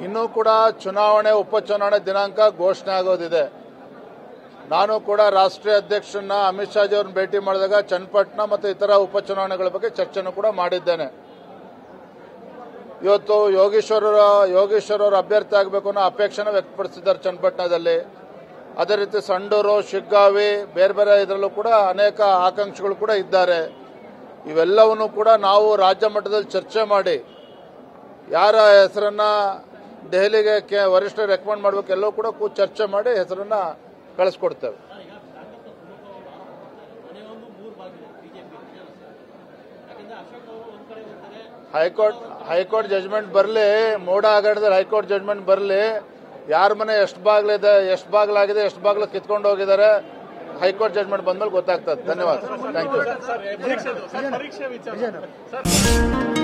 ಇನ್ನೂ ಕೂಡ ಚುನಾವಣೆ ಉಪಚುನಾವಣೆ ದಿನಾಂಕ ಘೋಷಣೆ ಆಗೋದಿದೆ. ನಾನು ಕೂಡ ರಾಷ್ಟ್ರೀಯ ಅಧ್ಯಕ್ಷರನ್ನ ಅಮಿತ್ ಶಾ ಜಿ ಅವ್ರನ್ನ ಭೇಟಿ ಮಾಡಿದಾಗ ಚನ್ನಪಟ್ಟಣ ಮತ್ತು ಇತರ ಉಪಚುನಾವಣೆಗಳ ಬಗ್ಗೆ ಚರ್ಚೆನೂ ಕೂಡ ಮಾಡಿದ್ದೇನೆ. ಇವತ್ತು ಯೋಗೇಶ್ವರ್ ಅವರು ಅಭ್ಯರ್ಥಿ ಆಗಬೇಕು ಅನ್ನೋ ಅಪೇಕ್ಷೆನ ವ್ಯಕ್ತಪಡಿಸಿದ್ದಾರೆ ಚನ್ನಪಟ್ಟಣದಲ್ಲಿ. ಅದೇ ರೀತಿ ಸಂಡೂರು, ಶಿಗ್ಗಾವಿ, ಬೇರೆ ಬೇರೆ ಇದರಲ್ಲೂ ಕೂಡ ಅನೇಕ ಆಕಾಂಕ್ಷಿಗಳು ಕೂಡ ಇದ್ದಾರೆ. ಇವೆಲ್ಲವನ್ನೂ ಕೂಡ ನಾವು ರಾಜ್ಯ ಮಟ್ಟದಲ್ಲಿ ಚರ್ಚೆ ಮಾಡಿ ಯಾರ ಹೆಸರನ್ನ ದೆಹಲಿಗೆ ವರಿಷ್ಠರು ರೆಕಮೆಂಡ್ ಮಾಡಬೇಕು ಎಲ್ಲವೂ ಕೂಡ ಚರ್ಚೆ ಮಾಡಿ ಹೆಸರನ್ನ ಕಳಿಸ್ಕೊಡ್ತೇವೆ. ಹೈಕೋರ್ಟ್ ಜಜ್ಮೆಂಟ್ ಬರಲಿ, ಮೋಡ ಹಗರಣದಲ್ಲಿ ಹೈಕೋರ್ಟ್ ಜಜ್ಮೆಂಟ್ ಬರಲಿ, ಯಾರ ಮನೆ ಎಷ್ಟು ಬಾಗ್ಲಿದೆ, ಎಷ್ಟು ಬಾಗ್ಲಾಗಿದೆ, ಎಷ್ಟು ಬಾಗ್ಲು ಕಿತ್ಕೊಂಡು ಹೋಗಿದ್ದಾರೆ, ಹೈಕೋರ್ಟ್ ಜಜ್ಮೆಂಟ್ ಬಂದ್ಮೇಲೆ ಗೊತ್ತಾಗ್ತದೆ. ಧನ್ಯವಾದ. Thank you.